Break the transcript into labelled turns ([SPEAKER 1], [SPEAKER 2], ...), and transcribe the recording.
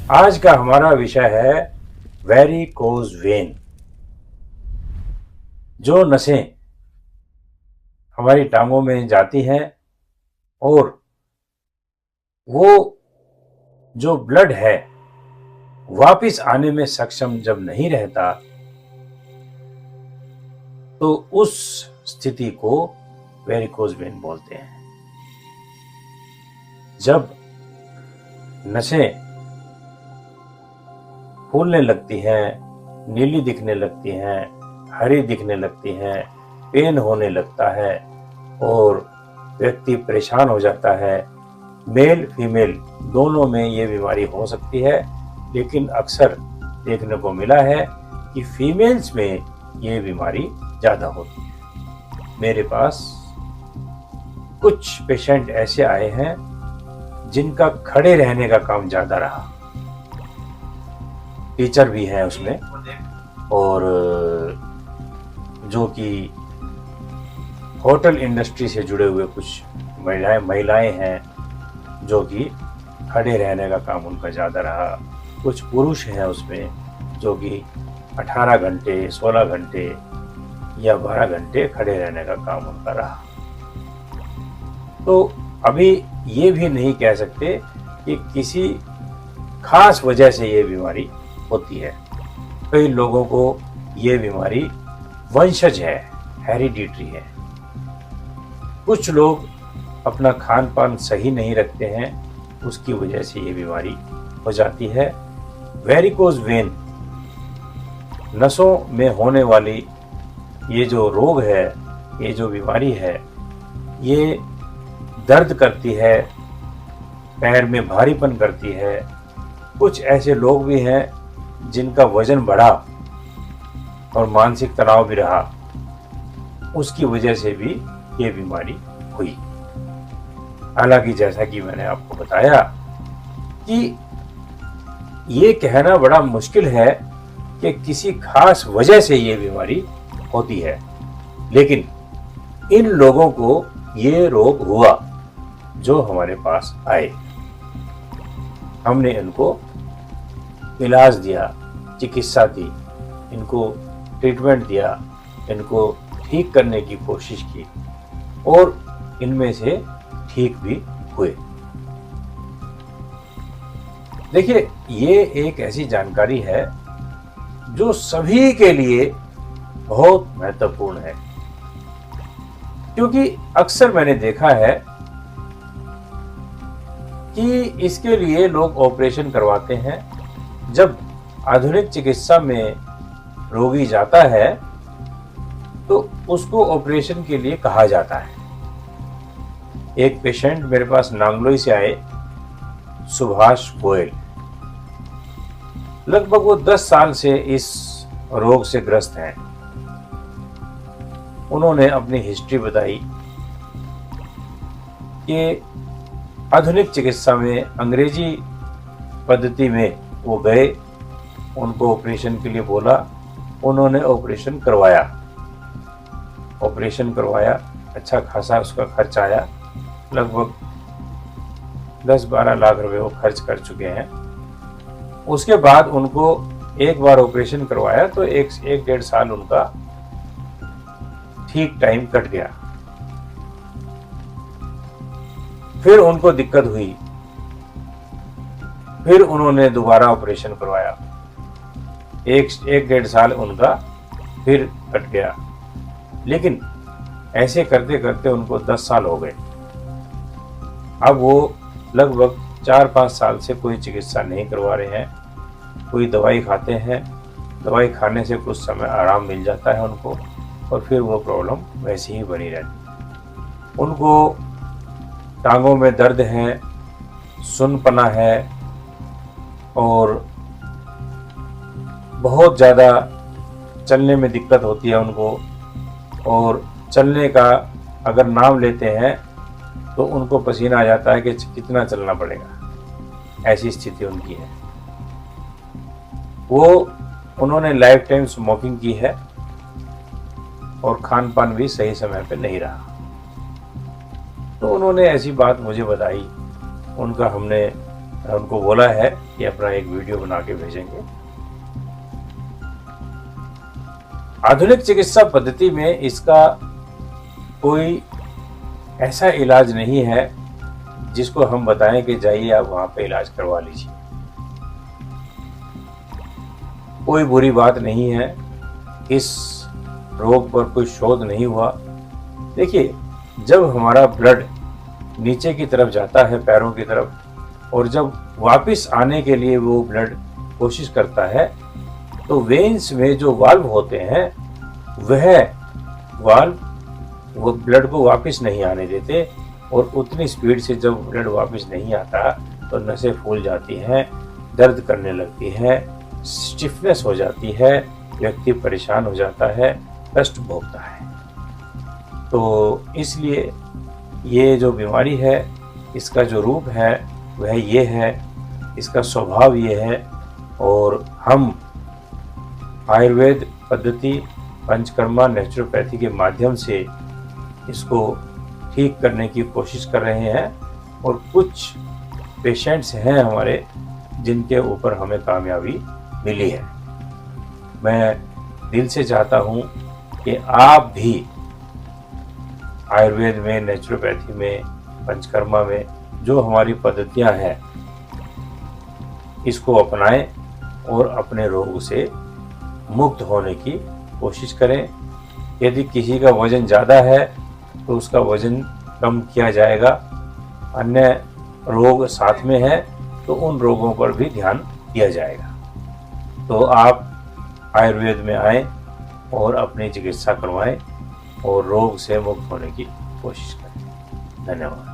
[SPEAKER 1] आज का हमारा विषय है वेरिकोज वेन। जो नसें हमारी टांगों में जाती हैं और वो जो ब्लड है वापिस आने में सक्षम जब नहीं रहता तो उस स्थिति को वेरिकोज वेन बोलते हैं। जब नसें फूलने लगती हैं, नीली दिखने लगती हैं, हरी दिखने लगती हैं, पेन होने लगता है और व्यक्ति परेशान हो जाता है। मेल फीमेल दोनों में ये बीमारी हो सकती है, लेकिन अक्सर देखने को मिला है कि फीमेल्स में ये बीमारी ज़्यादा होती है। मेरे पास कुछ पेशेंट ऐसे आए हैं जिनका खड़े रहने का काम ज़्यादा रहा। टीचर भी हैं उसमें और जो कि होटल इंडस्ट्री से जुड़े हुए कुछ महिलाएं हैं जो कि खड़े रहने का काम उनका ज़्यादा रहा। कुछ पुरुष हैं उसमें जो कि 18 घंटे 16 घंटे या 12 घंटे खड़े रहने का काम उनका रहा। तो अभी ये भी नहीं कह सकते कि किसी खास वजह से ये बीमारी होती है। कई लोगों को ये बीमारी वंशज है, हेरिडिटरी है। कुछ लोग अपना खान पान सही नहीं रखते हैं, उसकी वजह से ये बीमारी हो जाती है। वेरिकोज वेन नसों में होने वाली ये जो रोग है, ये जो बीमारी है, ये दर्द करती है, पैर में भारीपन करती है। कुछ ऐसे लोग भी हैं जिनका वजन बढ़ा और मानसिक तनाव भी रहा, उसकी वजह से भी ये बीमारी हुई। हालांकि जैसा कि मैंने आपको बताया कि ये कहना बड़ा मुश्किल है कि किसी खास वजह से ये बीमारी होती है, लेकिन इन लोगों को ये रोग हुआ जो हमारे पास आए। हमने इनको इलाज दिया, चिकित्सा दी, इनको ट्रीटमेंट दिया, इनको ठीक करने की कोशिश की और इनमें से ठीक भी हुए। देखिए, ये एक ऐसी जानकारी है जो सभी के लिए बहुत महत्वपूर्ण है, क्योंकि अक्सर मैंने देखा है कि इसके लिए लोग ऑपरेशन करवाते हैं। जब आधुनिक चिकित्सा में रोगी जाता है तो उसको ऑपरेशन के लिए कहा जाता है। एक पेशेंट मेरे पास नांगलोई से आए, सुभाष गोयल। लगभग वो 10 साल से इस रोग से ग्रस्त हैं। उन्होंने अपनी हिस्ट्री बताई कि आधुनिक चिकित्सा में अंग्रेजी पद्धति में वो गए, उनको ऑपरेशन के लिए बोला, उन्होंने ऑपरेशन करवाया। अच्छा खासा उसका खर्च आया, लगभग 10-12 लाख रुपए वो खर्च कर चुके हैं। उसके बाद उनको एक बार ऑपरेशन करवाया तो 1-1.5 साल उनका ठीक टाइम कट गया। फिर उनको दिक्कत हुई, फिर उन्होंने दोबारा ऑपरेशन करवाया, 1-1.5 साल उनका फिर कट गया। लेकिन ऐसे करते करते उनको 10 साल हो गए। अब वो लगभग 4-5 साल से कोई चिकित्सा नहीं करवा रहे हैं, कोई दवाई खाते हैं। दवाई खाने से कुछ समय आराम मिल जाता है उनको और फिर वो प्रॉब्लम वैसी ही बनी रहती। उनको टांगों में दर्द है, सुन्नपना है और बहुत ज़्यादा चलने में दिक्कत होती है उनको, और चलने का अगर नाम लेते हैं तो उनको पसीना आ जाता है कि कितना चलना पड़ेगा, ऐसी स्थिति उनकी है। उन्होंने लाइफ टाइम स्मोकिंग की है और खान पान भी सही समय पे नहीं रहा। तो उन्होंने ऐसी बात मुझे बताई, उनका हमने उनको बोला है कि अपना एक वीडियो बना के भेजेंगे। आधुनिक चिकित्सा पद्धति में इसका कोई ऐसा इलाज नहीं है जिसको हम बताएं कि जाइए आप वहां पे इलाज करवा लीजिए। कोई बुरी बात नहीं है, इस रोग पर कोई शोध नहीं हुआ। देखिए, जब हमारा ब्लड नीचे की तरफ जाता है, पैरों की तरफ, और जब वापस आने के लिए वो ब्लड कोशिश करता है, तो वेन्स में जो वाल्व होते हैं वह वाल्व वो ब्लड को वापस नहीं आने देते, और उतनी स्पीड से जब ब्लड वापस नहीं आता तो नसें फूल जाती हैं, दर्द करने लगती है, स्टिफनेस हो जाती है, व्यक्ति परेशान हो जाता है, कष्ट भोगता है। तो इसलिए ये जो बीमारी है, इसका जो रूप है वह ये है, इसका स्वभाव ये है, और हम आयुर्वेद पद्धति, पंचकर्मा, नेचुरोपैथी के माध्यम से इसको ठीक करने की कोशिश कर रहे हैं। और कुछ पेशेंट्स हैं हमारे जिनके ऊपर हमें कामयाबी मिली है। मैं दिल से चाहता हूँ कि आप भी आयुर्वेद में, नेचुरोपैथी में, पंचकर्मा में जो हमारी पद्धतियाँ हैं इसको अपनाएं और अपने रोग से मुक्त होने की कोशिश करें। यदि किसी का वजन ज़्यादा है तो उसका वजन कम किया जाएगा, अन्य रोग साथ में है तो उन रोगों पर भी ध्यान दिया जाएगा। तो आप आयुर्वेद में आएं और अपनी चिकित्सा करवाएं और रोग से मुक्त होने की कोशिश करें। धन्यवाद।